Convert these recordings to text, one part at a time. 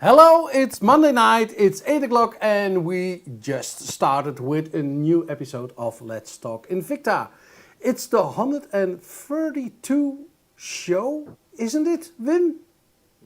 Hello, it's Monday night, it's 8 o'clock, and we just started with a new episode of Let's Talk Invicta. It's the 132 show, isn't it, Wim?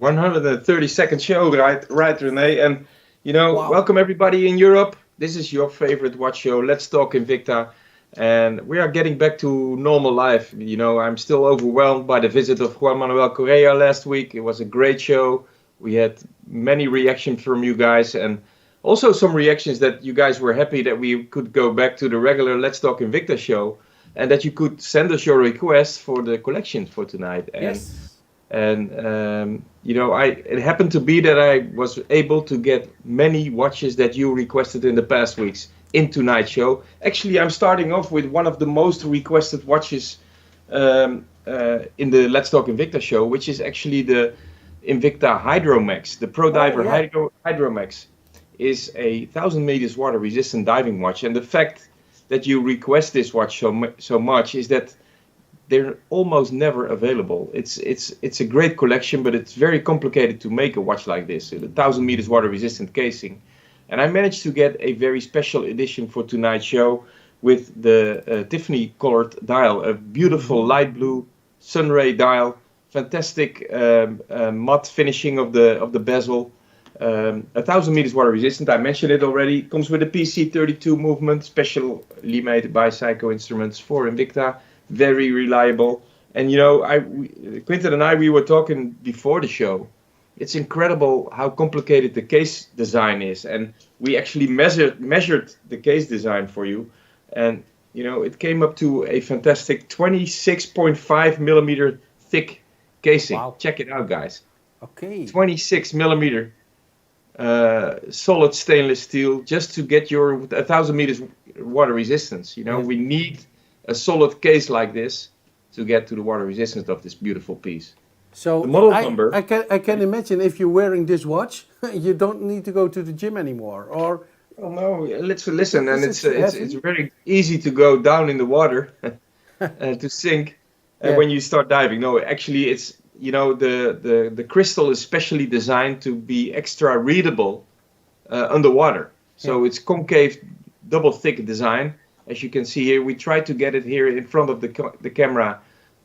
132nd show, right, René? And, Wow. welcome everybody in Europe. This is your favorite watch show, Let's Talk Invicta. And we are getting back to normal life. I'm still overwhelmed by the visit of Juan Manuel Correa last week. It was a great show. We had many reactions from you guys, and also some reactions that you guys were happy that we could go back to the regular Let's Talk Invicta show, and that you could send us your requests for the collections for tonight. Yes. It happened to be that I was able to get many watches that you requested in the past weeks in tonight's show. Actually, I'm starting off with one of the most requested watches in the Let's Talk Invicta show, which is actually the Invicta Hydromax. The Pro Diver Hydromax is a 1,000 meters water resistant diving watch, and the fact that you request this watch so much is that they're almost never available. It's a great collection, but it's very complicated to make a watch like this, the 1,000 meters water resistant casing. And I managed to get a very special edition for tonight's show with the Tiffany colored dial, a beautiful light blue sunray dial. Fantastic matte finishing of the bezel. 1,000 meters water resistant. I mentioned it already. Comes with a PC32 movement, specially made by Psycho Instruments for Invicta. Very reliable. And Quinten and I, we were talking before the show. It's incredible how complicated the case design is, and we actually measured the case design for you, and it came up to a fantastic 26.5 millimeter thick casing. Wow. Check it out, guys. Okay. 26 millimeter solid stainless steel, just to get your 1,000 meters water resistance. We need a solid case like this to get to the water resistance of this beautiful piece. So the model number. I can imagine if you're wearing this watch, you don't need to go to the gym anymore, or. Oh no, listen, and it's very easy to go down in the water to sink when you start diving. No, actually, it's the crystal is specially designed to be extra readable underwater. So it's concave, double thick design. As you can see here, we tried to get it here in front of the camera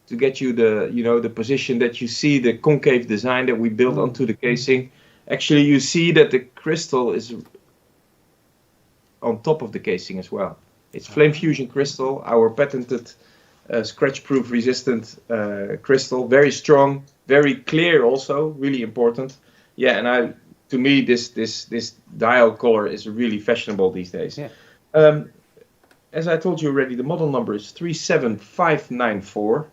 to get you the position that you see the concave design that we built onto the casing. Actually, you see that the crystal is on top of the casing as well. It's flame fusion crystal, our patented scratch-proof resistant crystal. Very strong, very clear also, really important. Yeah, and to me, this dial color is really fashionable these days. Yeah. As I told you already, the model number is 37594.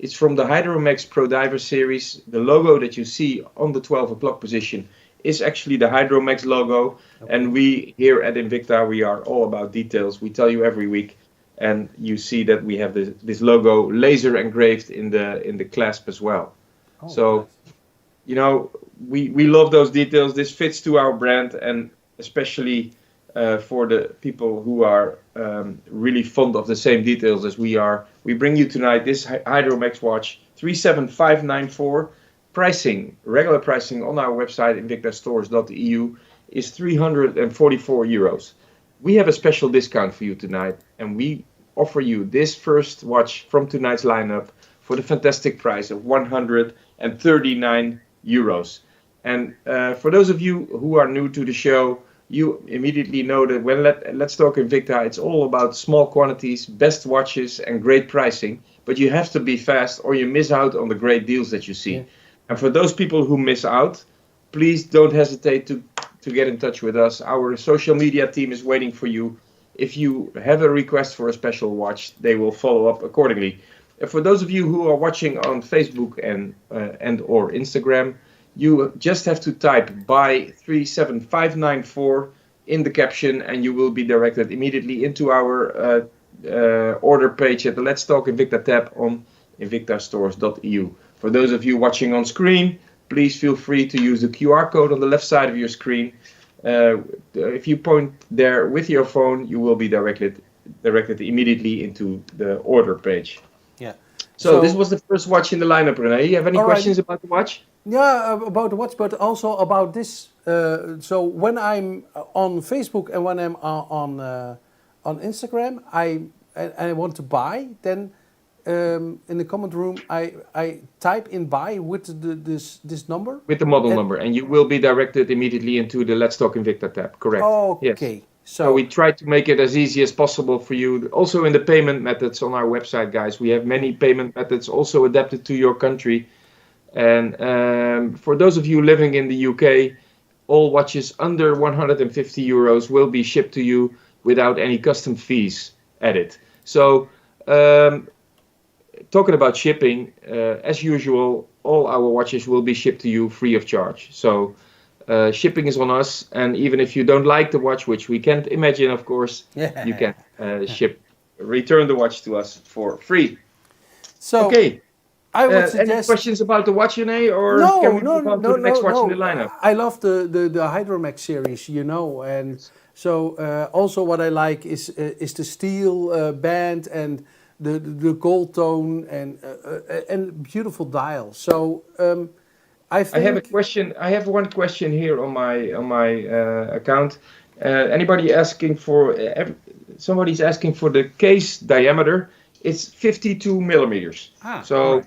It's from the Hydromax Pro Diver series. The logo that you see on the 12 o'clock position is actually the Hydromax logo. Okay. And we here at Invicta, we are all about details. We tell you every week, and you see that we have this logo laser engraved in the clasp as well. Oh, so, nice. We love those details. This fits to our brand, and especially for the people who are really fond of the same details as we are. We bring you tonight this Hydromax watch, 37594. Pricing, regular pricing on our website, invictastores.eu, is 344 euros. We have a special discount for you tonight, and we offer you this first watch from tonight's lineup for the fantastic price of 139 euros. And for those of you who are new to the show, you immediately know that when Let's Talk Invicta, it's all about small quantities, best watches, and great pricing. But you have to be fast, or you miss out on the great deals that you see. Yeah. And for those people who miss out, please don't hesitate to get in touch with us. Our social media team is waiting for you. If you have a request for a special watch, they will follow up accordingly. And for those of you who are watching on Facebook and or Instagram, you just have to type buy 37594 in the caption, and you will be directed immediately into our order page at the Let's Talk Invicta tab on invictastores.eu. For those of you watching on screen, please feel free to use the QR code on the left side of your screen. If you point there with your phone, you will be directed immediately into the order page. Yeah. So this was the first watch in the lineup, René. You have any all right. questions about the watch? Yeah, about the watch, but also about this. So when I'm on Facebook and when I'm on Instagram, I want to buy. Then in the comment room, I type in buy with this number. With the model number, and you will be directed immediately into the Let's Talk Invicta tab. Correct. Yes. Okay. So we try to make it as easy as possible for you. Also in the payment methods on our website, guys, we have many payment methods also adapted to your country. And for those of you living in the UK, all watches under 150 euros will be shipped to you without any custom fees added. So talking about shipping, as usual, all our watches will be shipped to you free of charge. So shipping is on us, and even if you don't like the watch, which we can't imagine, of course, you can return the watch to us for free. So okay. I would suggest... Any questions about the watch, René, or can we move on to the next watch in the lineup? I love the Hydromax series, and so also what I like is the steel band and the gold tone and beautiful dial. So I have a question. I have one question here on my account. Anybody asking for? Somebody's asking for the case diameter. It's 52 millimeters. So. Right.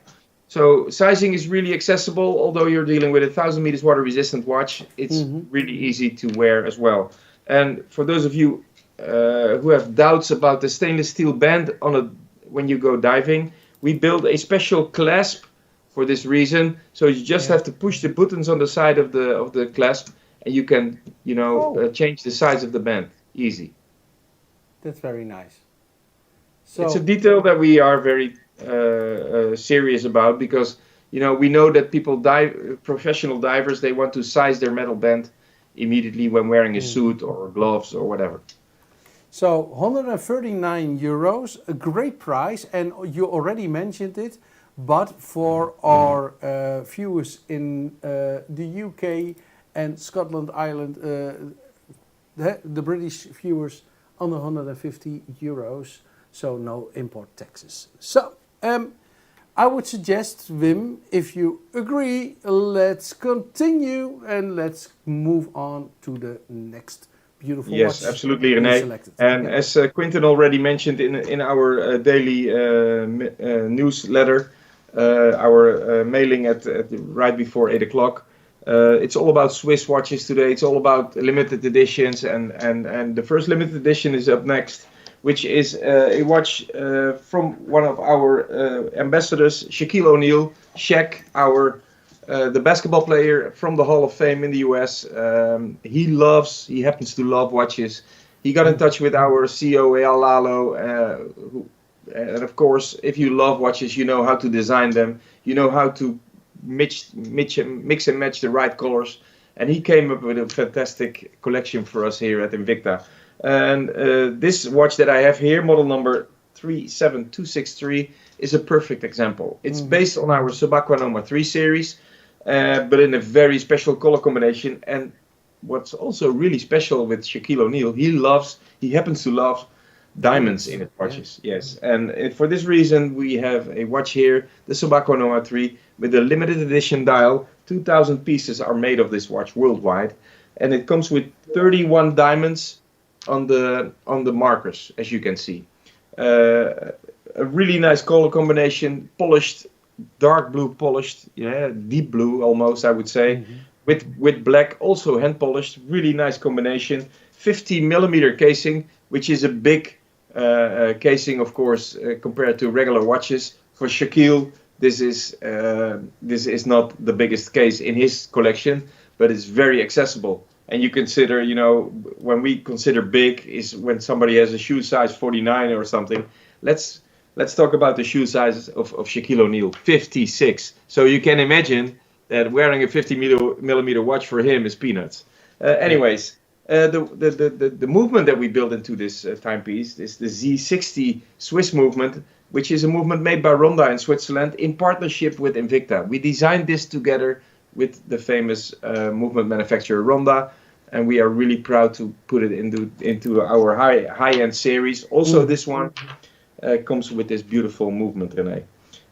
So sizing is really accessible, although you're dealing with a 1,000 meters water resistant watch. It's really easy to wear as well. And for those of you who have doubts about the stainless steel band when you go diving, we build a special clasp for this reason. So you just have to push the buttons on the side of the clasp, and you can change the size of the band. Easy. That's very nice. So it's a detail that we are very serious about, because we know that people professional divers, they want to size their metal band immediately when wearing a suit or gloves or whatever. So 139 euros, a great price, and you already mentioned it, but for our viewers in the UK and Scotland, Ireland, the British viewers, under 150 euros, so no import taxes. So I would suggest, Wim, if you agree, let's continue and let's move on to the next beautiful watch. Yes, absolutely, René. And as Quinten already mentioned in our daily newsletter, our mailing at right before 8 o'clock, it's all about Swiss watches today. It's all about limited editions, and the first limited edition is up next, which is a watch from one of our ambassadors, Shaquille O'Neal, Shaq, the basketball player from the Hall of Fame in the US. He happens to love watches. He got in touch with our CEO, Eyal Lalo, and of course, if you love watches, you know how to design them. You know how to mix and match the right colors. And he came up with a fantastic collection for us here at Invicta. And this watch that I have here, model number 37263, is a perfect example. It's based on our Subaqua Noma 3 series, but in a very special color combination. And what's also really special with Shaquille O'Neal, he happens to love diamonds in his watches. Yes, and for this reason, we have a watch here, the Subaqua Noma 3, with a limited edition dial. 2,000 pieces are made of this watch worldwide, and it comes with 31 diamonds on the markers, as you can see. A really nice color combination, polished, dark blue polished, deep blue almost, I would say, with black, also hand polished. Really nice combination. 50 millimeter casing, which is a big casing, of course, compared to regular watches. For Shaquille, this is not the biggest case in his collection, but it's very accessible. And you consider, when we consider big is when somebody has a shoe size 49 or something. Let's talk about the shoe sizes of Shaquille O'Neal, 56. So you can imagine that wearing a 50 millimeter watch for him is peanuts. Anyways, the movement that we built into this timepiece is the Z60 Swiss movement, which is a movement made by Ronda in Switzerland in partnership with Invicta. We designed this together with the famous movement manufacturer Ronda, and we are really proud to put it into our high-end series. Also, this one comes with this beautiful movement, René.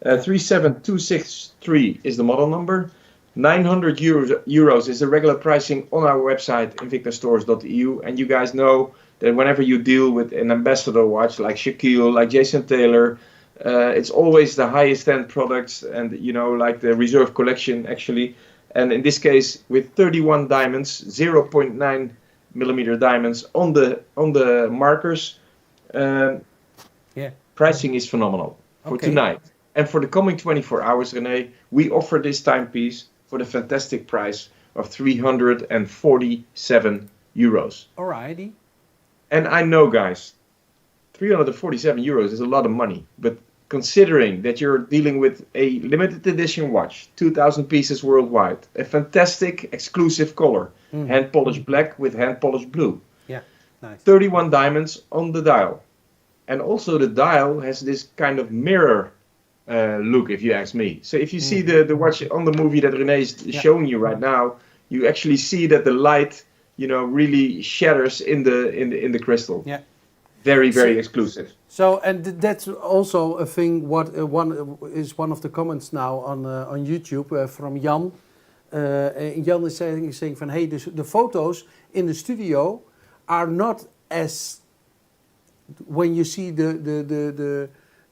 37263 is the model number. 900 euros is the regular pricing on our website, invictastores.eu. And you guys know that whenever you deal with an ambassador watch like Shaquille, like Jason Taylor, it's always the highest end products, and like the reserve collection actually. And in this case, with 31 diamonds, 0.9 millimeter diamonds on the markers, pricing is phenomenal for tonight. And for the coming 24 hours, René, we offer this timepiece for the fantastic price of 347 euros. Alrighty. And I know, guys, 347 euros is a lot of money, but considering that you're dealing with a limited edition watch, 2,000 pieces worldwide, a fantastic exclusive color, hand polished black with hand polished blue. Yeah, nice. 31 diamonds on the dial. And also the dial has this kind of mirror look, if you ask me. So if you see the watch on the movie that René is showing you right now, you actually see that the light, really shatters in the crystal. Yeah. Very, very exclusive. So, and that's also a thing. What one of the comments now on YouTube from Jan. Jan is saying van, hey, the photos in the studio are not as when you see the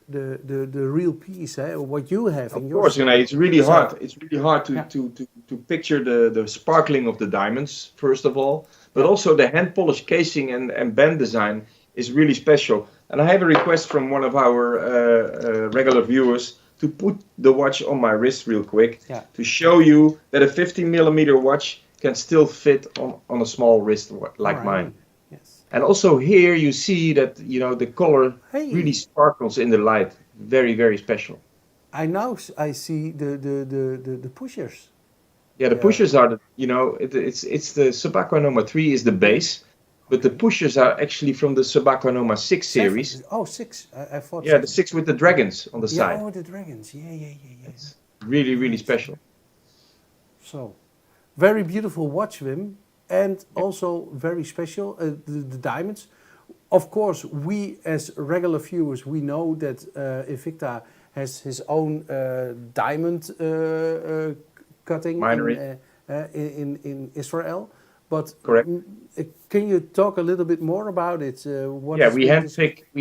real piece, what you have. Of course, it's really hard. It's really hard to picture the sparkling of the diamonds first of all, but also the hand polished casing and band design is really special. And I have a request from one of our regular viewers to put the watch on my wrist real quick to show you that a 15 millimeter watch can still fit on a small wrist like mine. Yes. And also here you see that the color really sparkles in the light. Very, very special. I see the pushers. Yeah, the pushers are it's the Sabako Noma 3 is the base. But the pushers are actually from the Sabako Noma 6 series. Oh, 6. I thought. Yeah, the 6 with the dragons on the side. Oh, the dragons. Yeah. It's really, really special. So, very beautiful watch, Wim. And also very special, the diamonds. Of course, we as regular viewers, we know that Invicta has his own diamond cutting in Israel. But correct. Can you talk a little bit more about it? We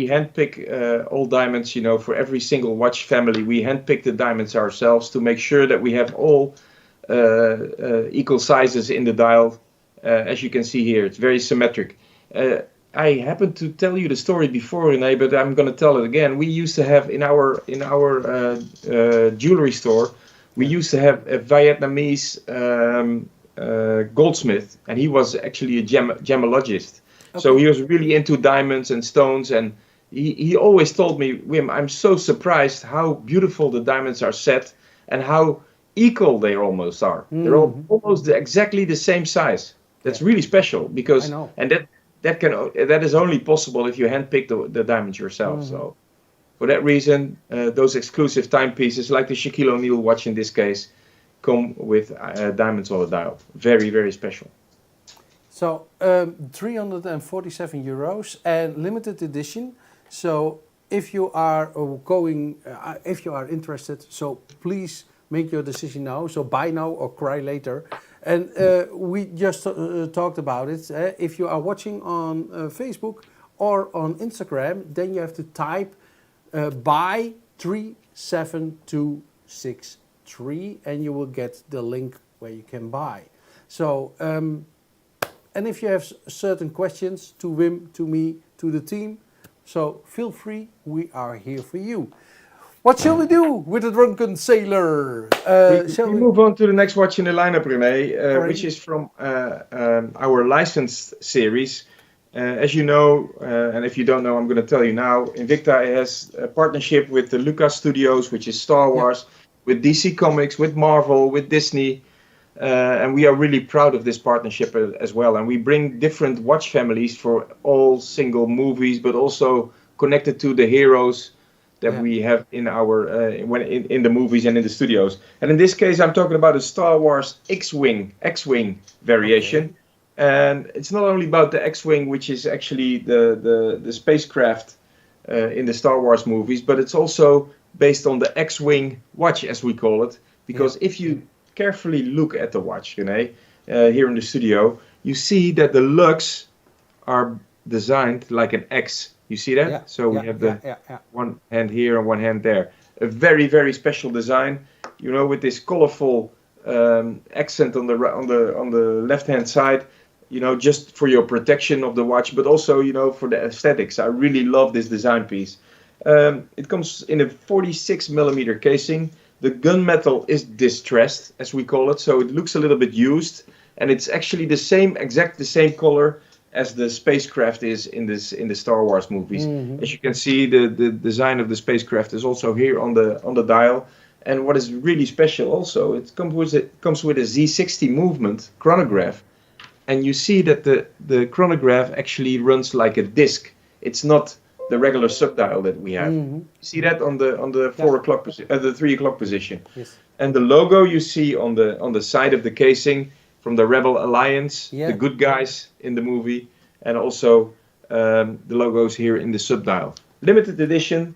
handpick all diamonds. For every single watch family, we handpick the diamonds ourselves to make sure that we have all equal sizes in the dial. As you can see here, it's very symmetric. I happened to tell you the story before, René, but I'm going to tell it again. We used to have in our jewelry store, we used to have a Vietnamese goldsmith, and he was actually a gemologist. Okay. So he was really into diamonds and stones, and he always told me, Wim, I'm so surprised how beautiful the diamonds are set and how equal they almost are. They're almost exactly the same size. That's really special because that is only possible if you handpick the diamonds yourself. So for that reason, those exclusive timepieces like the Shaquille O'Neal watch in this case come with diamonds on the dial. Very, very special. So 347 euros and limited edition. So if you are if you are interested, so please make your decision now. So buy now or cry later. And we just talked about it. If you are watching on Facebook or on Instagram, then you have to type buy 37263 and you will get the link where you can buy. So, and if you have certain questions to Wim, to me, to the team, so feel free, we are here for you. What shall we do with the Drunken Sailor? Shall we move on to the next watch in the lineup, René, which is from our licensed series. As you know, and if you don't know, I'm going to tell you now, Invicta has a partnership with the Lucas Studios, which is Star Wars, with DC Comics, with Marvel, with Disney. And we are really proud of this partnership as well. And we bring different watch families for all single movies, but also connected to the heroes that we have in our in the movies and in the studios. And in this case, I'm talking about a Star Wars X-Wing variation. Okay. And it's not only about the X-Wing, which is actually the spacecraft in the Star Wars movies, but it's also based on the X-Wing watch, as we call it. Because if you carefully look at the watch, René, here in the studio, you see that the lugs are designed like an X. You see that? Yeah. So we have the one hand here and one hand there. A very, very special design, you know, with this colorful accent on the left-hand side, you know, just for your protection of the watch, but also, you know, for the aesthetics. I really love this design piece. It comes in a 46 millimeter casing. The gunmetal is distressed, as we call it, so it looks a little bit used, and it's actually the same color as the spacecraft is in the Star Wars movies. Mm-hmm. As you can see, the design of the spacecraft is also here on the dial. And what is really special also, it comes with a Z60 movement chronograph, and you see that the chronograph actually runs like a disc. It's not the regular subdial that we have. Mm-hmm. You see that on the 4 o'clock the 3 o'clock position. Yes. And the logo you see on the side of the casing from the Rebel Alliance, the good guys in the movie, and also the logos here in the subdial. Limited edition,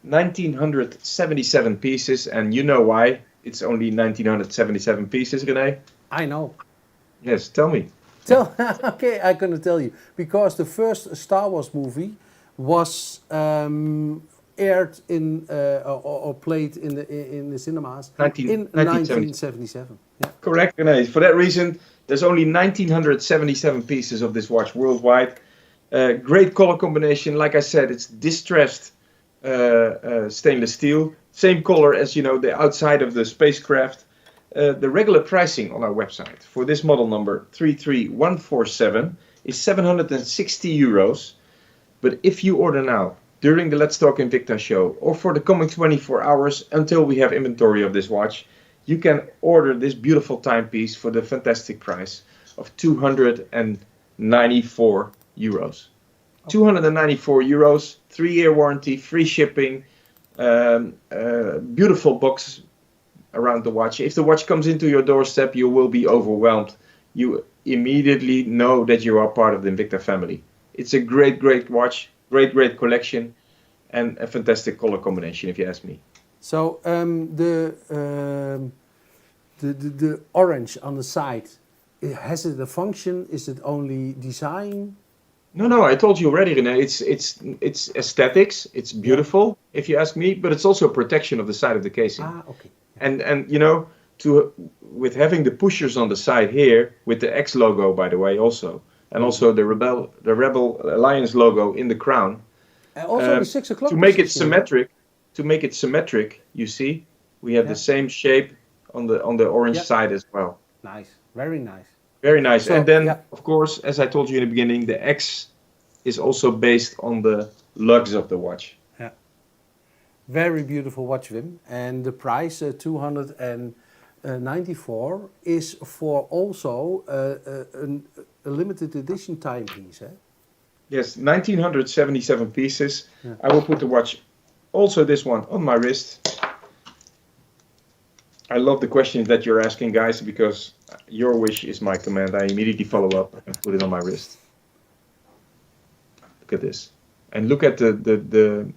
1977 pieces, and you know why it's only 1977 pieces, René? I know. Yes, tell me. Okay, I'm going to tell you. Because the first Star Wars movie was aired in or played in the cinemas in 1977. Yeah. Correct, René. For that reason, there's only 1977 pieces of this watch worldwide. Great color combination. Like I said, it's distressed stainless steel. Same color as, you know, the outside of the spacecraft. The regular pricing on our website for this model number 33147 is 760 euros. But if you order now, during the Let's Talk Invicta show, or for the coming 24 hours until we have inventory of this watch, you can order this beautiful timepiece for the fantastic price of 294 euros. 294 euros, 3-year warranty, free shipping, beautiful box around the watch. If the watch comes into your doorstep, you will be overwhelmed. You immediately know that you are part of the Invicta family. It's a great, great watch, great, great collection, and a fantastic color combination, if you ask me. So the orange on the side, has it a function? Is it only design? No, I told you already, René. It's aesthetics. It's beautiful, if you ask me, but it's also protection of the side of the casing. Ah, okay. And you know, with having the pushers on the side here, with the X logo, by the way, also, and also the Rebel Alliance logo in the crown. And also the 6 o'clock. To make it symmetric. To make it symmetric, you see, we have the same shape on the orange side as well. Nice, very nice. Very nice. So, and then, of course, as I told you in the beginning, the X is also based on the lugs of the watch. Yeah. Very beautiful watch, Wim. And the price, 294, is for also a limited edition timepiece. Eh? Yes, 1977 pieces. Yeah. I will put the watch, also this one, on my wrist. I love the questions that you're asking, guys, because your wish is my command. I immediately follow up and put it on my wrist. Look at this, and look at the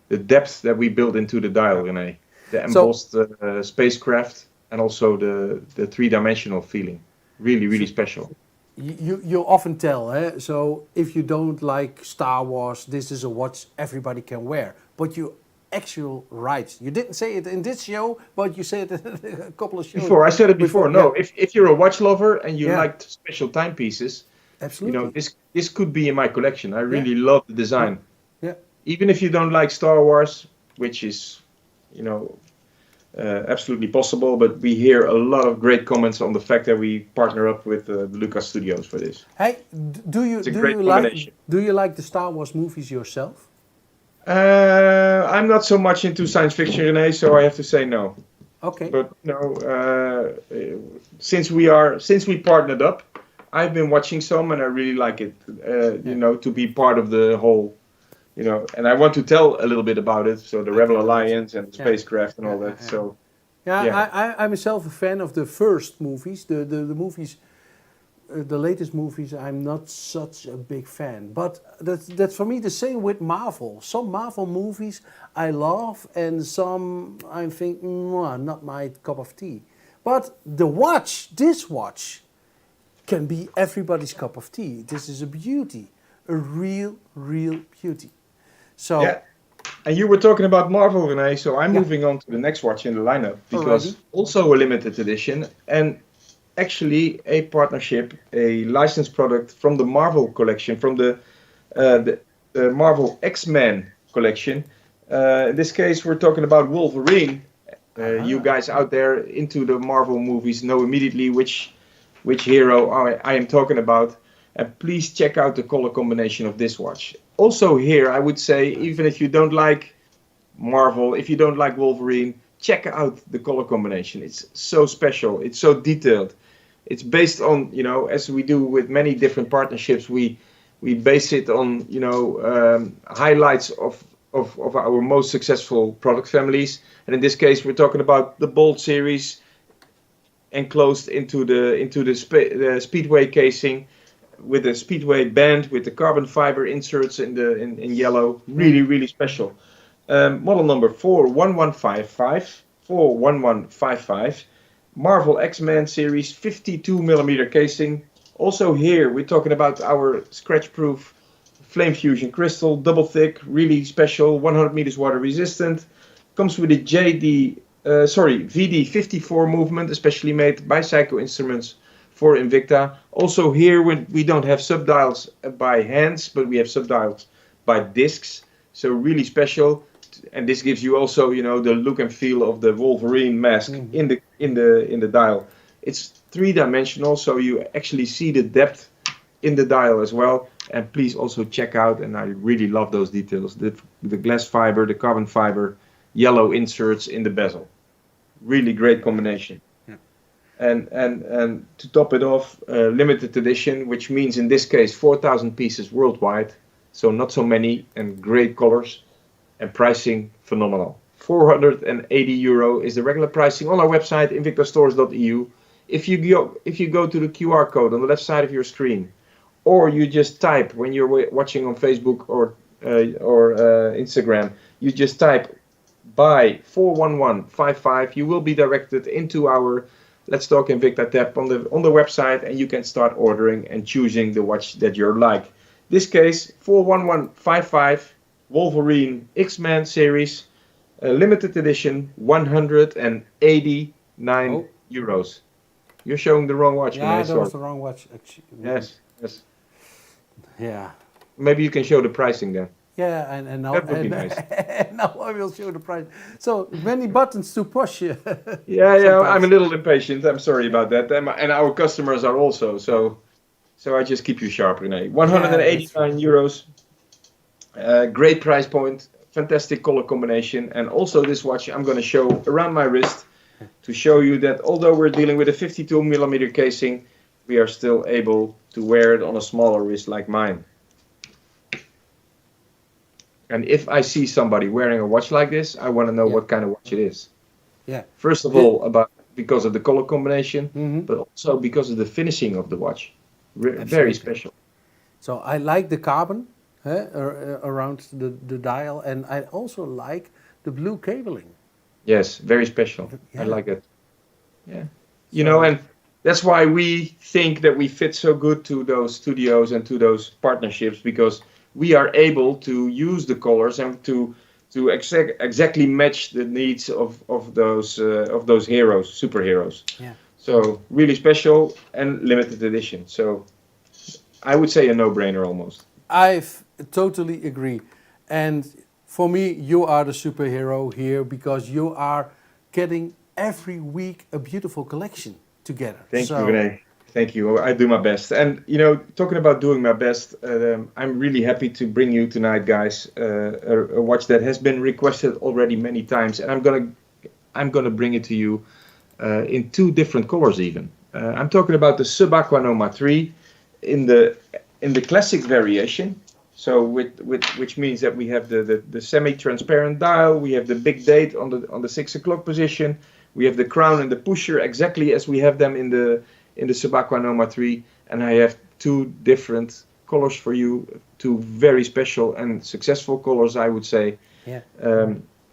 depth that we built into the dial, René. The embossed spacecraft, and also the three-dimensional feeling. Really, really special. You often tell, so if you don't like Star Wars, this is a watch everybody can wear. But you actual right. You didn't say it in this show, but you said it in a couple of shows. Before, I said it before. No, if you're a watch lover and you like special timepieces, absolutely, you know, this could be in my collection. I really love the design. Yeah. Even if you don't like Star Wars, which is, you know, absolutely possible, but we hear a lot of great comments on the fact that we partner up with the Lucas Studios for this. Hey, do you like the Star Wars movies yourself? I'm not so much into science fiction, René, so I have to say no. Okay. But no, since we partnered up, I've been watching some, and I really like it. You know, to be part of the whole, you know, and I want to tell a little bit about it. So the Rebel Alliance and the spacecraft and all that. So I'm myself a fan of the first movies, the movies the latest movies, I'm not such a big fan. But that's for me the same with Marvel. Some Marvel movies I love, and some I think, not my cup of tea. But this watch, can be everybody's cup of tea. This is a beauty, a real beauty. So, Yeah. And you were talking about Marvel, René, so I'm moving on to the next watch in the lineup because also a limited edition and actually a partnership, a licensed product from the Marvel collection, from the Marvel X-Men collection. In this case, we're talking about Wolverine. You guys out there into the Marvel movies know immediately which hero I am talking about. And please check out the color combination of this watch. Also here, I would say, even if you don't like Marvel, if you don't like Wolverine, check out the color combination. It's so special. It's so detailed. It's based on, as we do with many different partnerships, we base it on, highlights of our most successful product families. And in this case, we're talking about the Bolt series enclosed into the Speedway casing, with the Speedway band, with the carbon fiber inserts in yellow. Really special. Model number 41155, Marvel X-Men series, 52mm casing. Also here, we're talking about our scratch-proof Flame Fusion crystal, double thick, really special, 100 meters water resistant. Comes with a VD54 movement, especially made by Psycho Instruments for Invicta. Also here, we don't have subdials by hands, but we have subdials by discs. So really special. And this gives you also, the look and feel of the Wolverine mask in the dial. It's three-dimensional, so you actually see the depth in the dial as well. And please also check out, and I really love those details, the glass fiber, the carbon fiber, yellow inserts in the bezel. Really great combination. Yeah. And to top it off, limited edition, which means in this case 4,000 pieces worldwide. So not so many, and great colors, and pricing phenomenal. €480 is the regular pricing on our website, invictastores.eu. If you go to the QR code on the left side of your screen, or you just type when you're watching on Facebook or Instagram, you just type buy 41155, you will be directed into our Let's Talk Invicta tab on the website, and you can start ordering and choosing the watch that you're like. This case, 41155 Wolverine X-Men series, limited edition, €189. You're showing the wrong watch. Yeah, that was the wrong watch. Yes. Yeah. Maybe you can show the pricing then. Yeah, and now, that would be nice. Now I will show the price. So many buttons to push. Yeah, I'm a little impatient. I'm sorry about that. And our customers are also. So I just keep you sharp, René. €189. Great price point. Fantastic color combination. And also this watch I'm going to show around my wrist to show you that although we're dealing with a 52mm casing, we are still able to wear it on a smaller wrist like mine. And if I see somebody wearing a watch like this, I want to know what kind of watch it is. Yeah. First of all, because of the color combination, but also because of the finishing of the watch. Very special. So I like the carbon around the dial, and I also like the blue cabling. Yes, very special. Yeah. I like it. Yeah. And that's why we think that we fit so good to those studios and to those partnerships, because we are able to use the colors and to exactly match the needs of those heroes, superheroes. Yeah. So really special and limited edition. So I would say a no-brainer almost. I totally agree. And for me, you are the superhero here, because you are getting every week a beautiful collection together. Thank you, René. Thank you. I do my best. And, talking about doing my best, I'm really happy to bring you tonight, guys, a watch that has been requested already many times. And I'm gonna bring it to you in two different colors even. I'm talking about the Subaqua Noma 3 in the classic variation. So which means that we have the semi-transparent dial, we have the big date on the 6 o'clock position, we have the crown and the pusher exactly as we have them in the Subaqua Noma 3, and I have two different colors for you, two very special and successful colors, I would say. Yeah.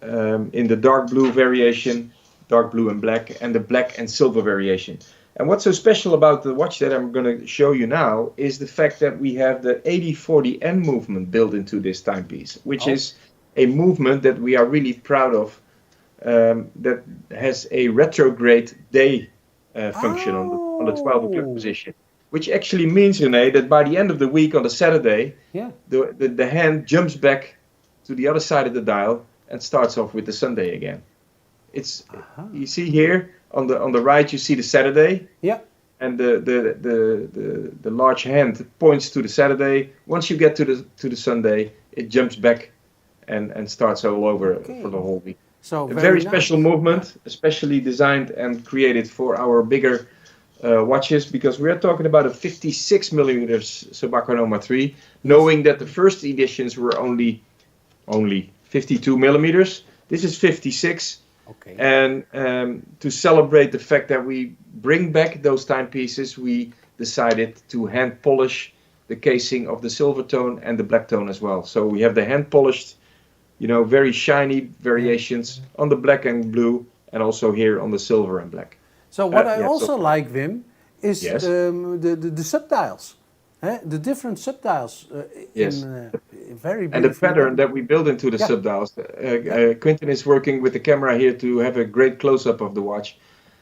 In the dark blue variation, dark blue and black, and the black and silver variation. And what's so special about the watch that I'm going to show you now is the fact that we have the 8040N movement built into this timepiece, which is a movement that we are really proud of, that has a retrograde day function on the 12 o'clock position. Which actually means, René, that by the end of the week on the Saturday, the hand jumps back to the other side of the dial and starts off with the Sunday again. It's you see here on the right you see the Saturday. Yeah. And the large hand points to the Saturday. Once you get to the Sunday, it jumps back and starts all over for the whole week. So a very special movement, especially designed and created for our bigger watches, because we are talking about a 56 millimeters Sabaka Noma 3, knowing that the first editions were only 52 millimeters. This is 56. Okay. And to celebrate the fact that we bring back those timepieces, we decided to hand polish the casing of the silver tone and the black tone as well. So we have the hand polished, very shiny variations on the black and blue, and also here on the silver and black. So what I also like, Wim, is the subdials. The different subdials in very beautiful. And the pattern that we build into the subdials. Quentin is working with the camera here to have a great close-up of the watch.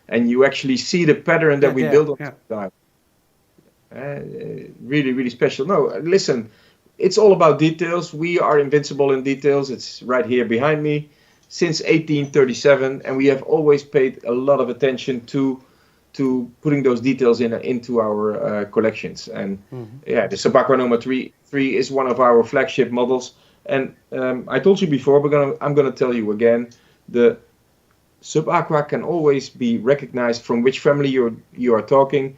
And you actually see the pattern that we build on the subdial. Really, really special. No, listen, it's all about details. We are invincible in details. It's right here behind me since 1837. And we have always paid a lot of attention to putting those details into our collections. And the Sabaka Noma 3 is one of our flagship models. And I told you before, but I'm gonna tell you again, the Sub Aqua can always be recognized from which family you are talking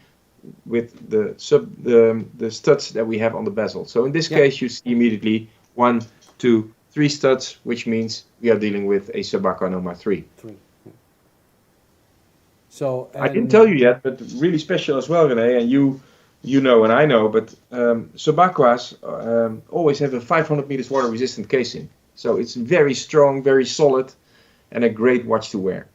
with the studs that we have on the bezel. So in this case, you see immediately 1, 2, 3 studs, which means we are dealing with a Sabaka Noma 3. So I didn't tell you yet, but really special as well, René, and you know and I know, but Sabaquas always have a 500 meters water resistant casing. So it's very strong, very solid, and a great watch to wear.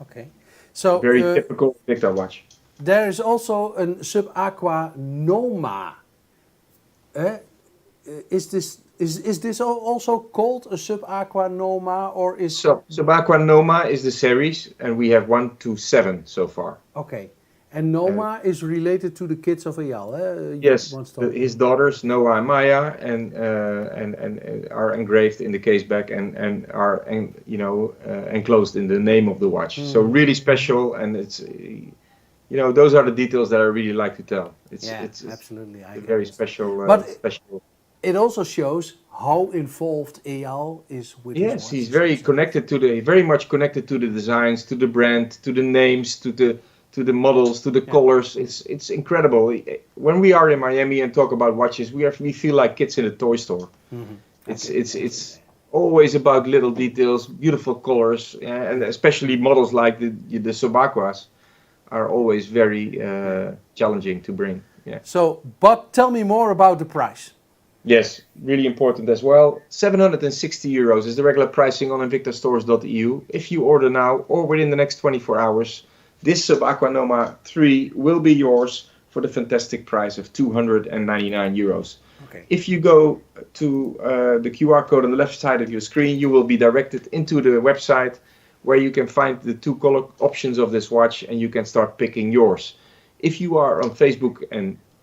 Okay. So very typical Invicta watch. There is also a Sub Aqua Noma. Is this also called a Sub Aqua Noma, or is Sub Aqua Noma is the series, and we have 1 to 7 so far. Okay, and Noma is related to the kids of Eyal. Yes, his daughters Noah and Maya, and are engraved in the case back and are enclosed in the name of the watch. So really special, and it's those are the details that I really like to tell. It's absolutely very special. Special. It also shows how involved Eyal is with his watches. He's very much connected to the designs, to the brand, to the names, to the models, to the colors. It's incredible. When we are in Miami and talk about watches, we feel like kids in a toy store. It's always about little details, beautiful colors, and especially models like the Sobaquas are always very challenging to bring. So, but tell me more about the price. Yes, really important as well. 760 euros is the regular pricing on invictastores.eu. If you order now or within the next 24 hours, this Sub Aqua Noma 3 will be yours for the fantastic price of 299 euros. Okay. If you go to the QR code on the left side of your screen, you will be directed into the website where you can find the 2 color options of this watch and you can start picking yours. If you are on Facebook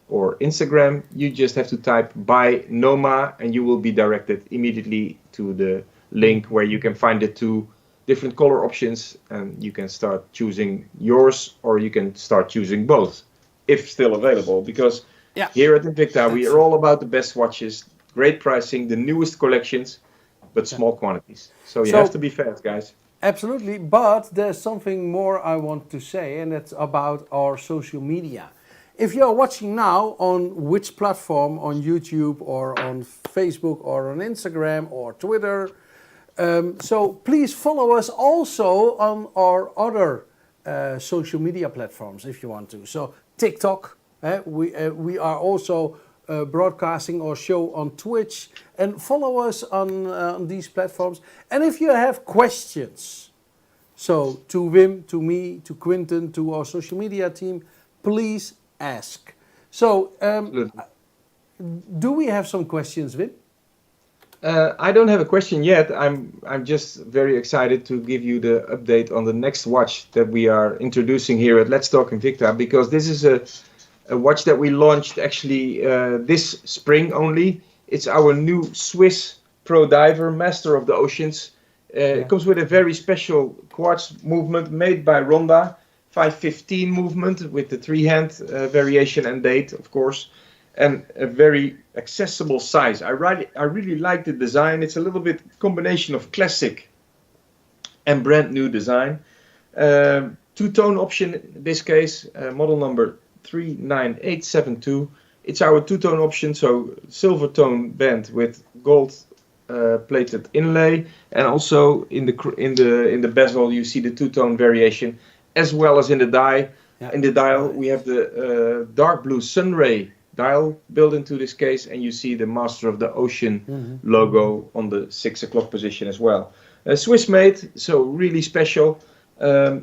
or Instagram, you just have to type buy Noma and you will be directed immediately to the link where you can find the 2 different color options and you can start choosing yours or you can start choosing both if still available, because here at Invicta we are all about the best watches, great pricing, the newest collections, but small quantities. So you have to be fast, guys. Absolutely, but there's something more I want to say, and that's about our social media. If you're watching now on which platform, on YouTube or on Facebook or on Instagram or Twitter, so please follow us also on our other social media platforms if you want to. So TikTok, We are also broadcasting our show on Twitch, and follow us on these platforms. And if you have questions, so to Wim, to me, to Quinten, to our social media team, please ask. So, do we have some questions, Wim? I don't have a question yet. I'm just very excited to give you the update on the next watch that we are introducing here at Let's Talk Invicta, because this is a watch that we launched actually this spring only. It's our new Swiss Pro Diver, Master of the Oceans. It comes with a very special quartz movement made by Ronda, 515 movement with the 3-hand variation and date, of course, and a very accessible size. I really like the design. It's a little bit combination of classic and brand new design. Two-tone option in this case, model number 39872. It's our two-tone option, so silver tone band with gold plated inlay, and also in the bezel you see the two-tone variation, as well as in the dial. In the dial we have the dark blue sunray dial built into this case, and you see the Master of the Ocean logo on the 6 o'clock position as well. Swiss made, so really special.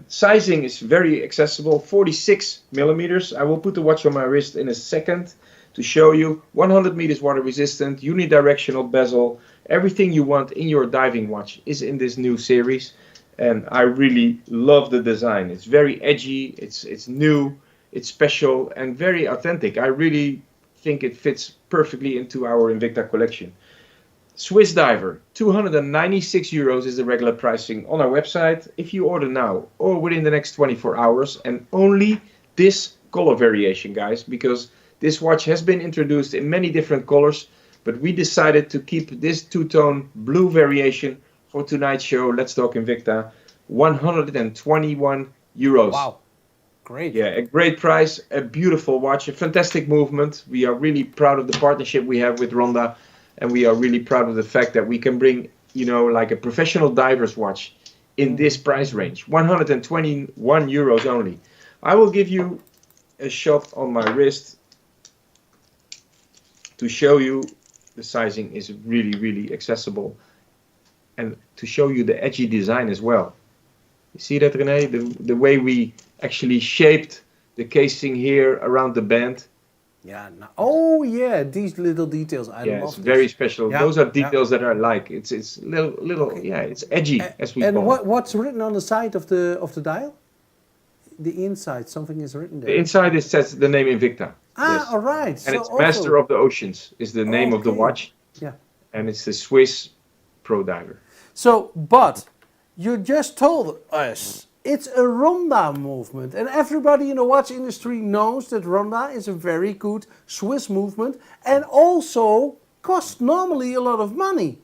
Sizing is very accessible, 46 millimeters. I will put the watch on my wrist in a second to show you. 100 meters water resistant, unidirectional bezel. Everything you want in your diving watch is in this new series, and I really love the design. It's very edgy, it's new, it's special and very authentic. I really think it fits perfectly into our Invicta collection. Swiss Diver, 296 euros is the regular pricing on our website. If you order now or within the next 24 hours, and only this color variation, guys, because this watch has been introduced in many different colors, but we decided to keep this two-tone blue variation for tonight's show, Let's Talk Invicta, 121 euros. Wow. Great. Yeah, a great price, a beautiful watch, a fantastic movement. We are really proud of the partnership we have with Ronda, and we are really proud of the fact that we can bring, you know, like a professional diver's watch in this price range, 121 euros only. I will give you a shot on my wrist to show you the sizing is really, really accessible, and to show you the edgy design as well. You see that, René? The way we actually shaped the casing here around the band. Yeah. Oh, yeah. These little details. I love it's this. very special. Yeah, Those are details that I like. It's little. Okay. Yeah, it's edgy as we call it. And what's written on the side of the dial? The inside, something is written there. The inside it says the name Invicta. Ah, all right. And so it's Master of the Oceans is the name of the watch. Yeah. And it's the Swiss Pro Diver. So, but you just told us it's a Ronda movement, and everybody in the watch industry knows that Ronda is a very good Swiss movement, and also costs normally a lot of money.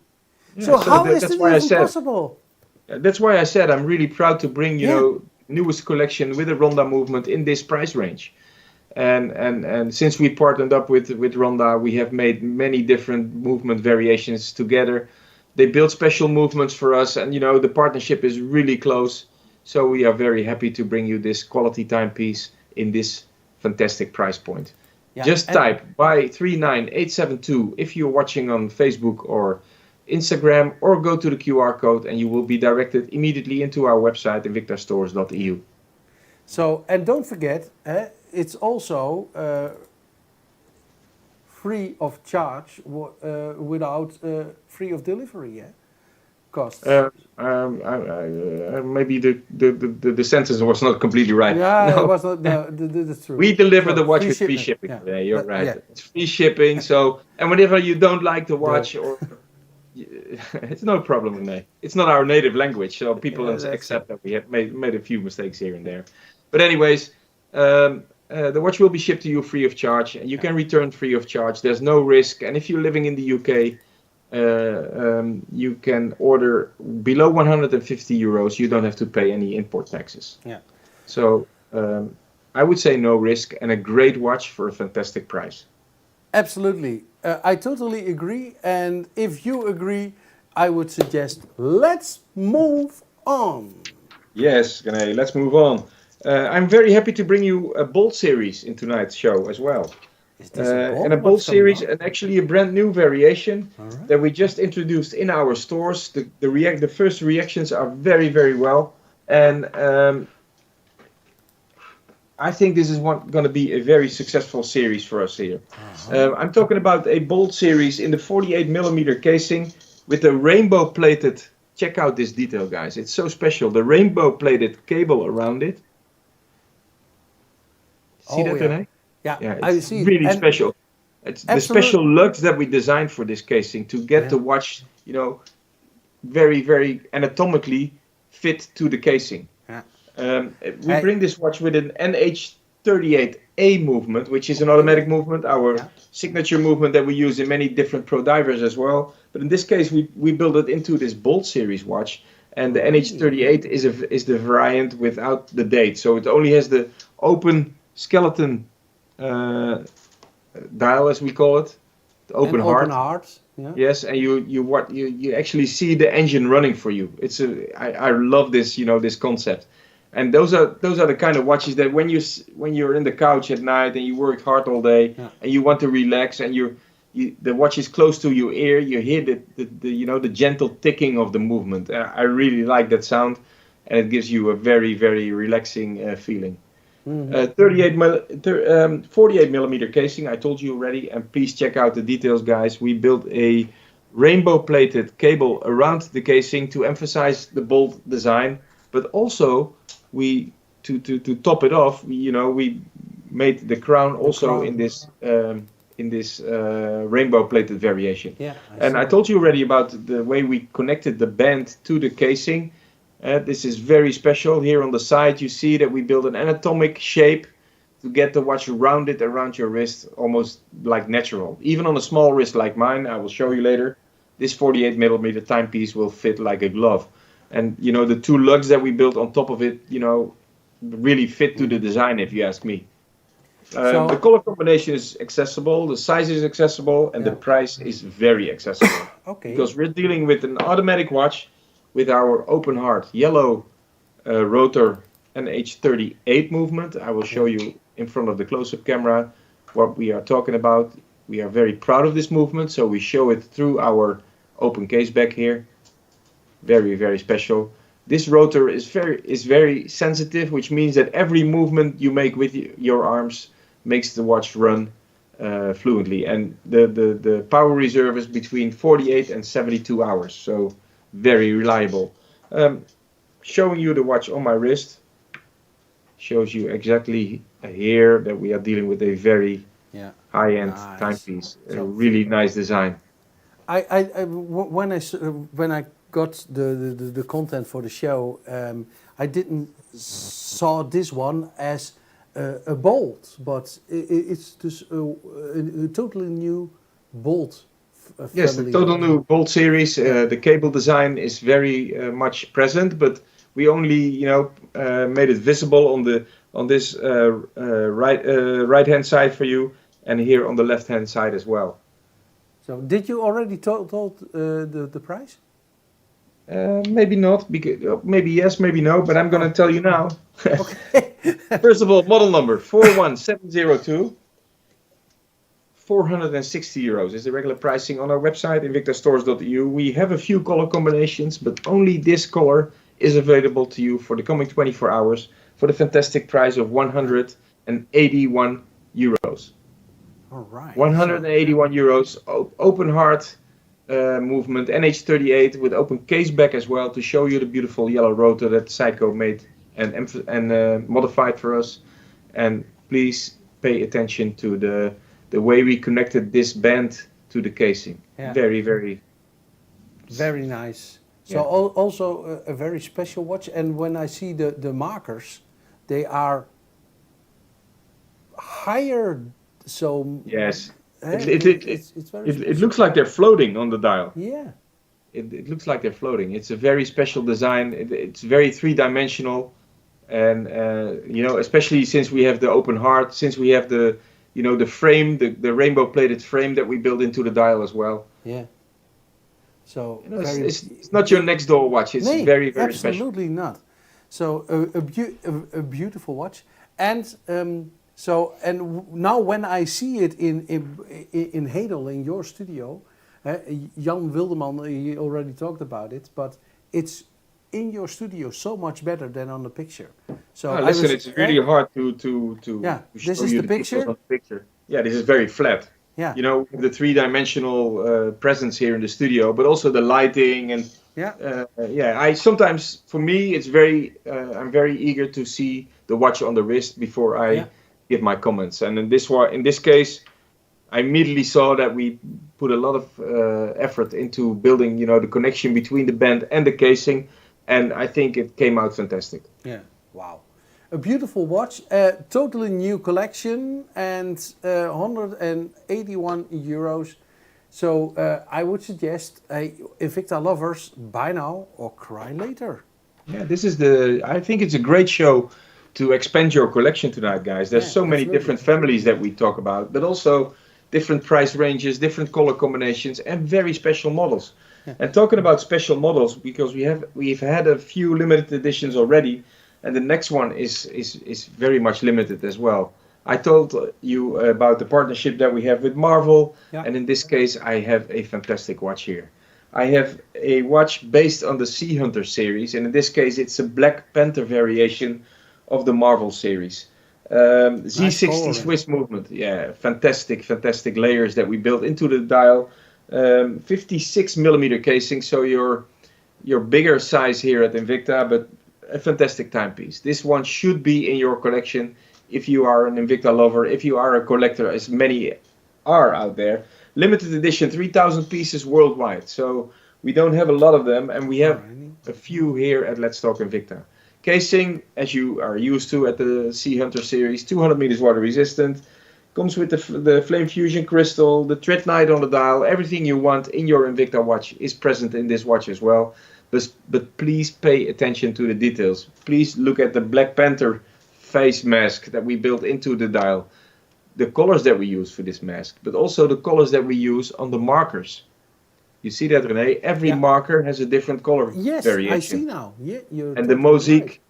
Yeah, so how is that's it why even possible? That's why I said I'm really proud to bring you know newest collection with a Ronda movement in this price range. And since we partnered up with Ronda, we have made many different movement variations together. They build special movements for us, and you know the partnership is really close. So we are very happy to bring you this quality timepiece in this fantastic price point. Yeah, just type buy 39872 if you're watching on Facebook or Instagram, or go to the QR code and you will be directed immediately into our website, invictastores.eu. So, and don't forget, it's also free of charge without free of delivery, yeah? Costs. Maybe the sentence was not completely right. Yeah, no. It was not. No, that's true. We deliver the watch with free shipping. Yeah, you're right. Yeah. It's free shipping. So, and whenever you don't like the watch, or it's no problem, René. It's not our native language, so people accept that we have made a few mistakes here and there. But anyways, the watch will be shipped to you free of charge, and you can return free of charge. There's no risk, and if you're living in the UK, you can order below 150 euros. You don't have to pay any import taxes. Yeah. So I would say no risk, and a great watch for a fantastic price. Absolutely. I totally agree. And if you agree, I would suggest let's move on. Yes, René, let's move on. I'm very happy to bring you a Bolt series in tonight's show as well. Is this a Bolt? And a Bolt What's coming series, on? and actually a brand new variation All right. that we just introduced in our stores. The first reactions are very, very well, and I think this is going to be a very successful series for us here. I'm talking about a Bolt series in the 48mm casing with the rainbow plated. Check out this detail, guys. It's so special. The rainbow plated cable around it. See that, yeah. René? Yeah, Yeah, I it's see it. really And special. It's the special lugs that we designed for this casing to get the watch, very, very anatomically fit to the casing. Yeah. We bring this watch with an NH38A movement, which is an automatic movement, our signature movement that we use in many different pro divers as well. But in this case, we built it into this Bolt series watch, and the NH38 is the variant without the date, so it only has the open skeleton dial, as we call it, the open heart. Open heart. Yeah. Yes, and you actually see the engine running for you. I love this, this concept. And those are the kind of watches that when you're in the couch at night and you work hard all day and you want to relax and the watch is close to your ear, you hear the gentle ticking of the movement. I really like that sound, and it gives you a very, very relaxing feeling. 48mm casing, I told you already, and please check out the details, guys. We built a rainbow plated cable around the casing to emphasize the Bolt design, but also to top it off, we made the crown also in this rainbow plated variation. Yeah, I told you already about the way we connected the band to the casing. This is very special. Here on the side you see that we build an anatomic shape to get the watch rounded around your wrist, almost like natural. Even on a small wrist like mine, I will show you later, this 48mm timepiece will fit like a glove. And the two lugs that we built on top of it, really fit to the design, if you ask me. The color combination is accessible, the size is accessible, and the price is very accessible. Okay. Because we're dealing with an automatic watch with our open heart yellow rotor NH38 movement. I will show you in front of the close-up camera what we are talking about. We are very proud of this movement, so we show it through our open case back here. Very, very special. This rotor is very sensitive, which means that every movement you make with your arms makes the watch run fluently. And the power reserve is between 48 and 72 hours, so very reliable. Showing you the watch on my wrist shows you exactly here that we are dealing with a very high-end timepiece. A really nice design. When I got the content for the show, I didn't saw this one as a Bolt, but it's just a totally new Bolt. Yes, the total new Bolt series. The cable design is very much present, but we only made it visible on this right hand side for you, and here on the left hand side as well. So did you already told the price? Maybe not, because maybe yes, maybe no, but I'm going to tell you now. Okay. First of all, model number 41702. 460 euros is the regular pricing on our website, invictastores.eu. We have a few color combinations, but only this color is available to you for the coming 24 hours for the fantastic price of 181 euros. All right. 181 euros, open heart movement, NH38 with open case back as well to show you the beautiful yellow rotor that Psycho made and modified for us. And please pay attention to the way we connected this band to the casing. Very, very nice. So also a very special watch. And when I see the markers, they are higher. So yes, it looks like they're floating on the dial. Yeah. It looks like they're floating. It's a very special design. It's very three-dimensional, and especially since we have the open heart, since we have the frame, the rainbow-plated frame that we built into the dial as well. Yeah. So it's not your next door watch. It's very, very absolutely special. Not. So a beautiful watch, and now when I see it in Hedel in your studio, Jan Wilderman, he already talked about it, but it's in your studio so much better than on the picture. So listen, it's really hard to this show is you the the details picture. on the picture. Yeah, this is very flat. Yeah. You know, the three-dimensional presence here in the studio, but also the lighting and I sometimes, for me, it's very. I'm very eager to see the watch on the wrist before I give my comments. And in this case, I immediately saw that we put a lot of effort into building, the connection between the band and the casing, and I think it came out fantastic. Yeah. Wow. A beautiful watch, totally new collection, and 181 euros. So I would suggest Invicta lovers buy now or cry later. Yeah, I think it's a great show to expand your collection tonight, guys. There's so many different families that we talk about, but also different price ranges, different color combinations, and very special models. Yeah. And talking about special models, because we've had a few limited editions already, and the next one is very much limited as well. I told you about the partnership that we have with Marvel, and in this case, I have a fantastic watch here. I have a watch based on the Sea Hunter series, and in this case, it's a Black Panther variation of the Marvel series. Z60 Swiss movement, fantastic layers that we built into the dial. 56 millimeter casing, so your bigger size here at Invicta, but a fantastic timepiece. This one should be in your collection if you are an Invicta lover, if you are a collector, as many are out there. Limited edition, 3,000 pieces worldwide. So we don't have a lot of them, and we have a few here at Let's Talk Invicta. Casing, as you are used to at the Sea Hunter series, 200 meters water resistant. Comes with the Flame Fusion crystal, the Tread Night on the dial. Everything you want in your Invicta watch is present in this watch as well. But please pay attention to the details. Please look at the Black Panther face mask that we built into the dial. The colors that we use for this mask, but also the colors that we use on the markers. You see that, René? Every marker has a different color variation. Yes, I see now. Yeah, and the mosaic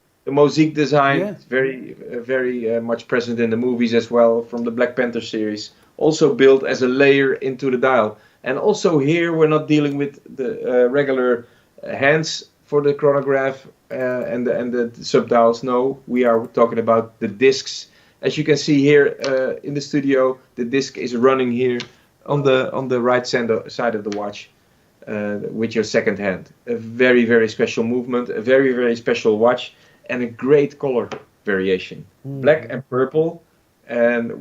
design, very much present in the movies as well, from the Black Panther series. Also built as a layer into the dial. And also here we're not dealing with the regular hands for the chronograph and the subdials. No, we are talking about the discs. As you can see here in the studio, the disc is running here on the right side of the watch with your second hand. A very, very special movement, a very, very special watch, and a great color variation. Black and purple, and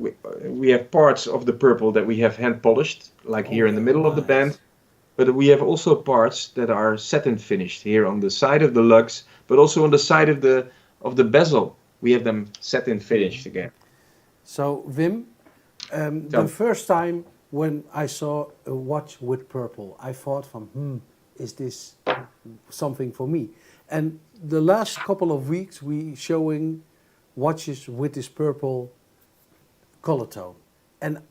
we have parts of the purple that we have hand polished, like here in the middle of the band. But we have also parts that are satin finished here on the side of the lugs, but also on the side of the bezel. We have them satin finished again. So Wim, the first time when I saw a watch with purple, I thought is this something for me? And the last couple of weeks we showing watches with this purple color tone, and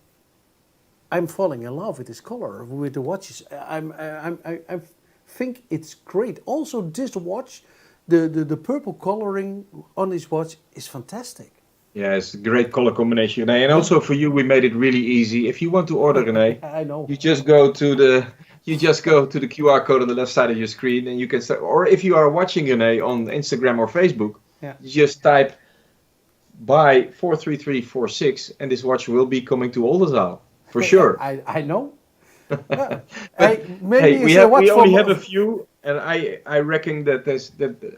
I'm falling in love with this color with the watches. I think it's great. Also, this watch, the purple coloring on this watch is fantastic. Yeah, it's a great color combination, René. And also for you, we made it really easy. If you want to order, René, I know. You just go to the QR code on the left side of your screen, and you can start. Or if you are watching René on Instagram or Facebook, you just type buy 43346, and this watch will be coming to Oldenzaal for sure. I know. We only have a few, and I reckon that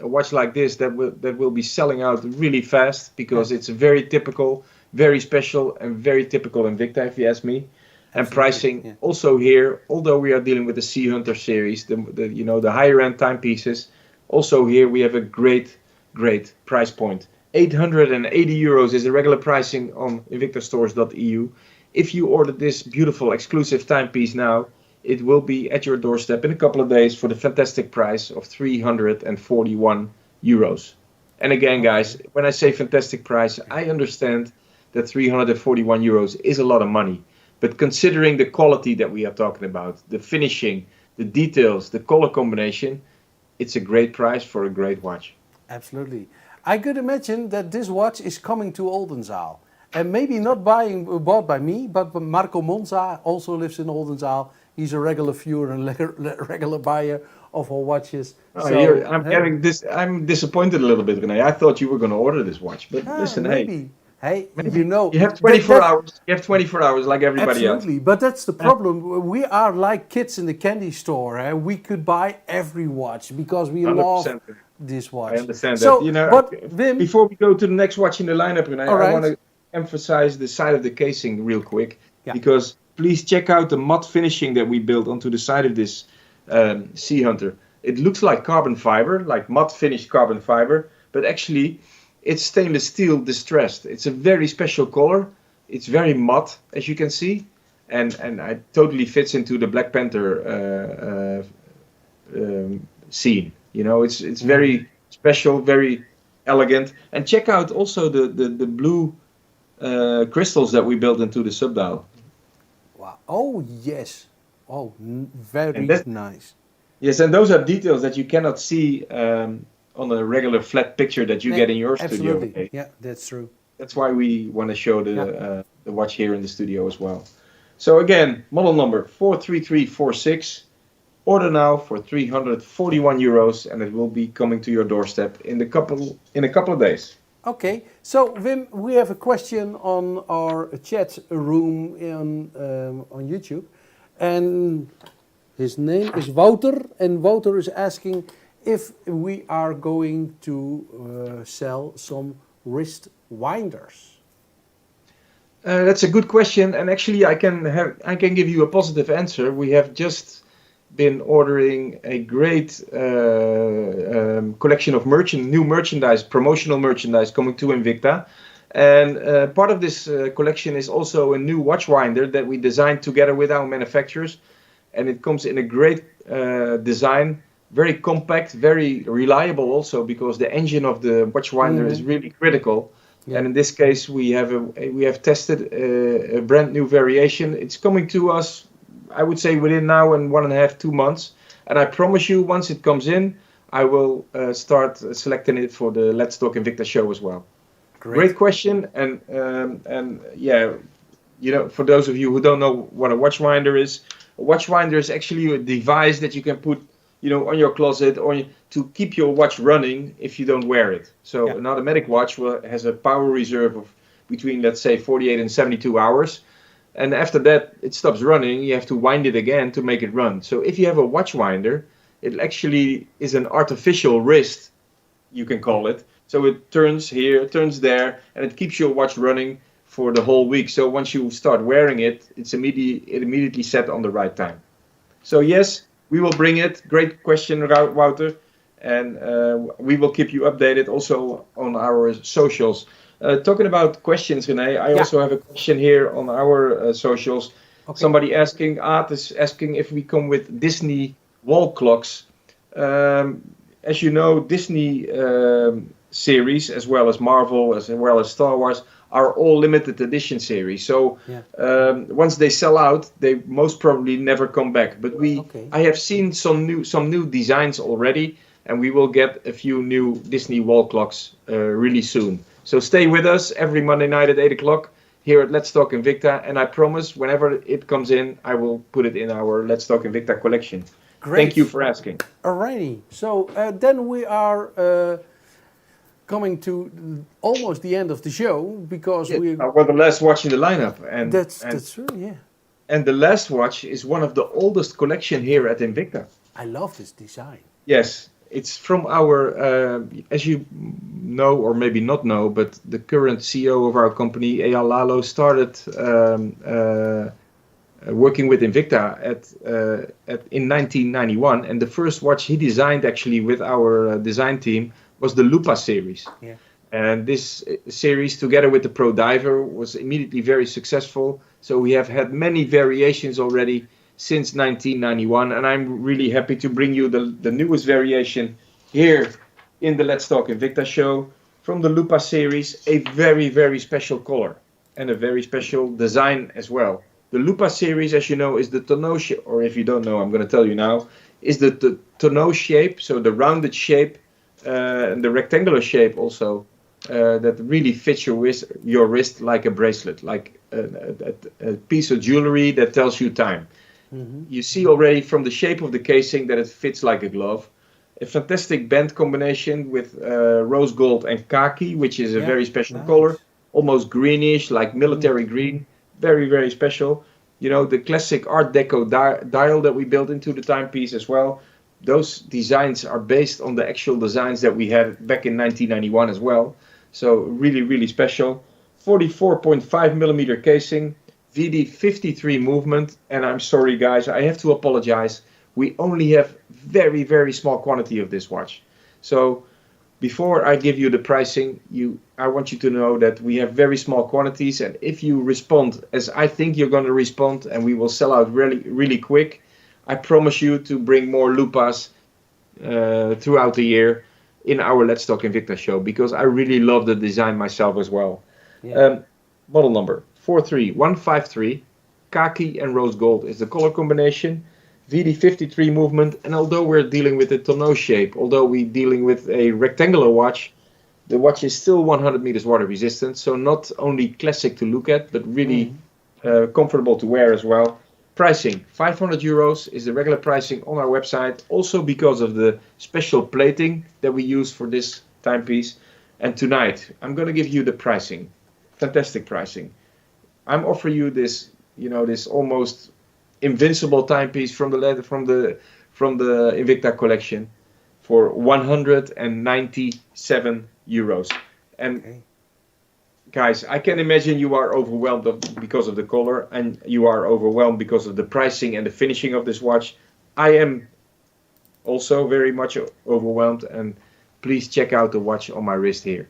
a watch like this that will be selling out really fast, because it's very typical, very special, and very typical Invicta, if you ask me. And pricing also here, although we are dealing with the Sea Hunter series, the higher end timepieces, also here we have a great price point. 880 euros is the regular pricing on invictastores.eu. If you order this beautiful exclusive timepiece now, it will be at your doorstep in a couple of days for the fantastic price of 341 euros. And again, guys, when I say fantastic price, I understand that 341 euros is a lot of money. But considering the quality that we are talking about, the finishing, the details, the color combination, it's a great price for a great watch. Absolutely. I could imagine that this watch is coming to Oldenzaal. And maybe not bought by me, but Marco Monza also lives in Oldenzaal. He's a regular viewer and regular buyer of our watches. Oh, So, I'm getting this. I'm disappointed a little bit, René. I thought you were going to order this watch, but listen, hey, maybe. Hey, maybe you have that, 24 that, hours. You have 24 hours like everybody else. absolutely. But that's the problem. We are like kids in the candy store. We could buy every watch because we love 100%. this watch. I understand So, that. You know, but Wim, before we go to the next watch in the lineup, René, all I want right. to emphasize the side of the casing real quick, Yeah. because please check out the matte finishing that we built onto the side of this Sea Hunter. It looks like carbon fiber, like matte finished carbon fiber, but actually it's stainless steel distressed. It's a very special color. It's very matte, as you can see, and it totally fits into the Black Panther scene. You know, it's very special, very elegant. And check out also the blue crystals that we built into the subdial. Wow. Oh, yes. Oh, very nice. Yes, and those are details that you cannot see on a regular flat picture that you get in your studio. Absolutely. Yeah, that's true. That's why we want to show the watch here in the studio as well. So again, model number 43346. Order now for €341, and it will be coming to your doorstep in a couple of days. Okay, so Wim, we have a question on our chat room on YouTube, and his name is Wouter, and Wouter is asking if we are going to sell some wrist winders. That's a good question, and actually I can give you a positive answer. We have just been ordering a great collection of new merchandise, promotional merchandise coming to Invicta. And part of this collection is also a new watch winder that we designed together with our manufacturers. And it comes in a great design, very compact, very reliable also, because the engine of the watch winder is really critical. Yeah. And in this case, we have tested a brand new variation. It's coming to us, I would say, within now and 1.5, 2 months. And I promise you, once it comes in, I will start selecting it for the Let's Talk Invicta show as well. Great question. And yeah, you know, for those of you who don't know what a watch winder is actually a device that you can put, you know, on your closet or to keep your watch running if you don't wear it. So an automatic watch has a power reserve of between, let's say, 48 and 72 hours. And after that, it stops running. You have to wind it again to make it run. So if you have a watch winder, it actually is an artificial wrist, you can call it. So it turns here, turns there, and it keeps your watch running for the whole week. So once you start wearing it, it immediately set on the right time. So yes, we will bring it. Great question, Wouter. And we will keep you updated also on our socials. Talking about questions, René, I also have a question here on our socials. Okay. Somebody asking, Art is asking if we come with Disney wall clocks. As you know, Disney series, as well as Marvel, as well as Star Wars, are all limited edition series. So once they sell out, they most probably never come back. But I have seen some new designs already, and we will get a few new Disney wall clocks really soon. So stay with us every Monday night at 8 o'clock here at Let's Talk Invicta, and I promise whenever it comes in, I will put it in our Let's Talk Invicta collection. Great. Thank you for asking. Alrighty, so then we are coming to almost the end of the show, because we're the last watch in the lineup, and that's true, yeah. And the last watch is one of the oldest collection here at Invicta. I love this design. Yes. It's from our, as you know, or maybe not know, but the current CEO of our company, Eyal Lalo, started working with Invicta in 1991. And the first watch he designed actually with our design team was the Lupa series. Yeah. And this series, together with the Pro Diver, was immediately very successful. So we have had many variations already since 1991, and I'm really happy to bring you the newest variation here in the Let's Talk Invicta show from the Lupa series, a very, very special color and a very special design as well. The Lupa series, as you know, is the tonneau shape, or if you don't know, I'm going to tell you now, is the tonneau shape, so the rounded shape the rectangular shape also that really fits your wrist like a bracelet, like a piece of jewelry that tells you time. You see already from the shape of the casing that it fits like a glove. A fantastic band combination with rose gold and khaki, which is a very special color, almost greenish, like military green, very, very special. You know, the classic Art Deco dial that we built into the timepiece as well. Those designs are based on the actual designs that we had back in 1991 as well. So really, really special. 44.5 millimeter casing, VD53 movement. And I'm sorry, guys, I have to apologize. We only have very, very small quantity of this watch. So before I give you the pricing, I want you to know that we have very small quantities. And if you respond as I think you're going to respond, and we will sell out really, really quick, I promise you to bring more Lupas throughout the year in our Let's Talk Invicta show, because I really love the design myself as well. Model number 43153, khaki and rose gold is the color combination. VD53 movement, and although we're dealing with a tonneau shape, although we're dealing with a rectangular watch, the watch is still 100 meters water resistant, so not only classic to look at, but really comfortable to wear as well. Pricing, 500 euros is the regular pricing on our website, also because of the special plating that we use for this timepiece. And tonight, I'm going to give you the pricing, fantastic pricing. I'm offering you this, this almost invincible timepiece from the Invicta collection for 197 euros. And guys, I can imagine you are overwhelmed because of the color, and you are overwhelmed because of the pricing and the finishing of this watch. I am also very much overwhelmed, and please check out the watch on my wrist here.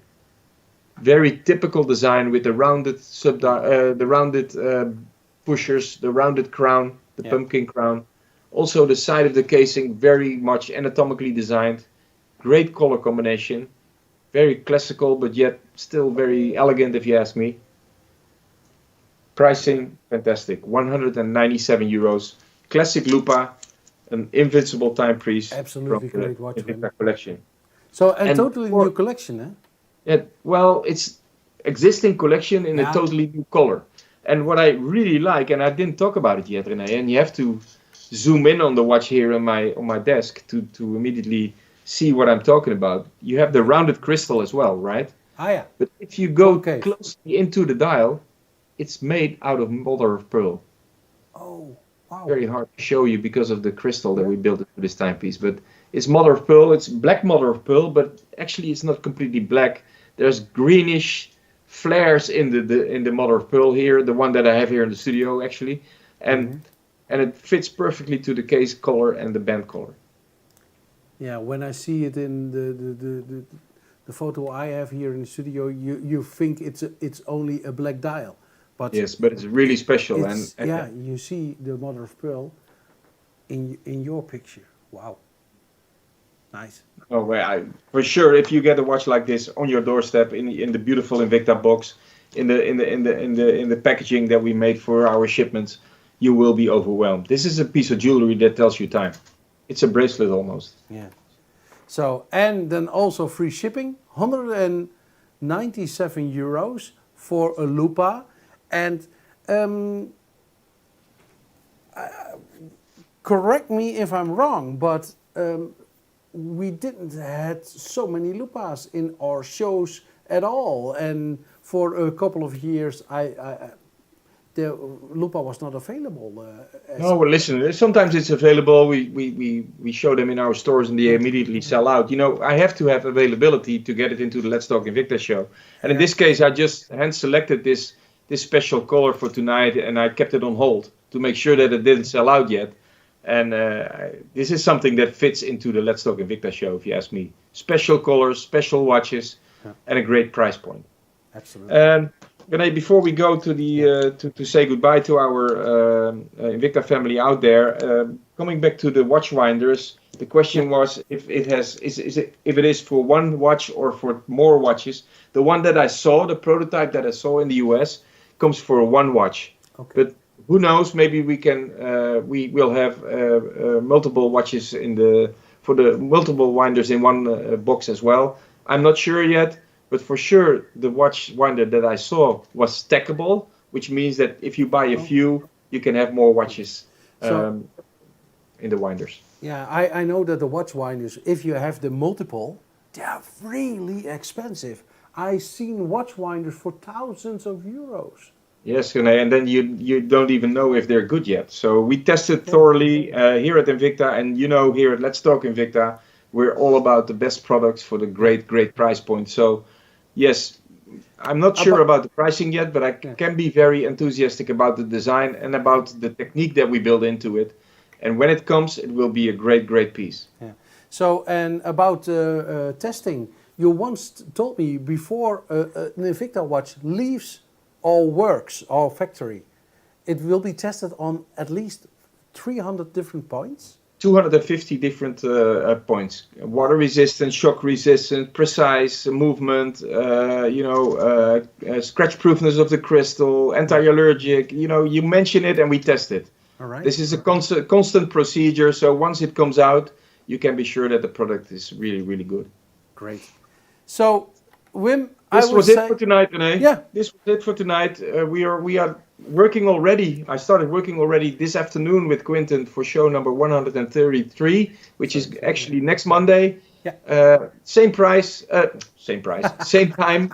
Very typical design with the rounded pushers, the rounded crown, the pumpkin crown. Also the side of the casing, very much anatomically designed. Great color combination. Very classical, but yet still very elegant, if you ask me. Pricing, fantastic. 197 euros. Classic Lupa, an invincible timepiece. Absolutely from great watch. Invicta collection. So, and totally new collection, eh? Yeah, well, it's existing collection in a totally new color. And what I really like, and I didn't talk about it yet, René, and you have to zoom in on the watch here on my desk to immediately see what I'm talking about. You have the rounded crystal as well, right? Ah, yeah. But if you go closely into the dial, it's made out of mother of pearl. Oh, wow. Very hard to show you because of the crystal that we built into this timepiece. But it's mother of pearl. It's black mother of pearl, but actually it's not completely black. There's greenish flares in the mother of pearl here, the one that I have here in the studio actually, and it fits perfectly to the case color and the band color. Yeah, when I see it in the photo I have here in the studio, you think it's only a black dial, but yes, but it's really special. And yeah, you see the mother of pearl in your picture. Wow, nice. Oh, well, for sure, if you get a watch like this on your doorstep in the beautiful Invicta box, in the packaging that we made for our shipments, you will be overwhelmed. This is a piece of jewelry that tells you time. It's a bracelet almost. Yeah. So, and then also free shipping, 197 euros for a Lupa. And correct me if I'm wrong, but we didn't had so many Lupas in our shows at all. And for a couple of years, the Lupa was not available. No, well, listen, sometimes it's available. We show them in our stores and they immediately sell out. I have to have availability to get it into the Let's Talk Invicta show. And in this case, I just hand-selected this special color for tonight, and I kept it on hold to make sure that it didn't sell out yet. And this is something that fits into the Let's Talk Invicta show, if you ask me. Special colors, special watches, and a great price point. Absolutely. René, before we go to the to say goodbye to our Invicta family out there, coming back to the watch winders, the question was if it is for one watch or for more watches. The one that I saw, the prototype that I saw in the US, comes for one watch. Okay. But who knows? Maybe we will have multiple watches for the multiple winders in one box as well. I'm not sure yet, but for sure the watch winder that I saw was stackable, which means that if you buy a few, you can have more watches in the winders. Yeah, I know that the watch winders, if you have the multiple, they are really expensive. I've seen watch winders for thousands of euros. Yes, René, and then you don't even know if they're good yet. So we tested thoroughly here at Invicta, and here at Let's Talk Invicta, we're all about the best products for the great price point. So yes, I'm not sure about the pricing yet, but I can be very enthusiastic about the design and about the technique that we build into it. And when it comes, it will be a great piece. Yeah. So, and about testing, you once told me before an Invicta watch leaves all works, all factory, it will be tested on at least 300 different points? 250 different points. Water resistant, shock resistant, precise movement, scratch proofness of the crystal, anti-allergic, you mention it and we test it. All right. This is a constant procedure, so once it comes out, you can be sure that the product is really good. Great. So, Wim, this was it for tonight, René. Yeah. This was it for tonight. We are working already. I started working already this afternoon with Quinten for show number 133, which is actually next Monday. Yeah. Same price, same time.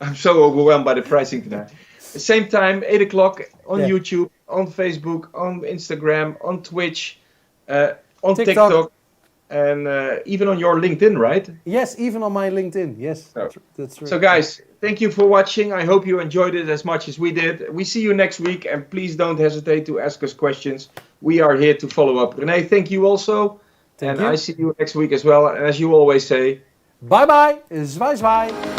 I'm so overwhelmed by the pricing tonight. Same time, 8 o'clock on YouTube, on Facebook, on Instagram, on Twitch, on TikTok. And even on your LinkedIn, right? Yes, even on my LinkedIn. Yes, that's right. So guys, thank you for watching. I hope you enjoyed it as much as we did. We see you next week, and please don't hesitate to ask us questions. We are here to follow up. René, thank you also. Thank you. I see you next week as well. And as you always say, bye-bye. Zwaai zwaai.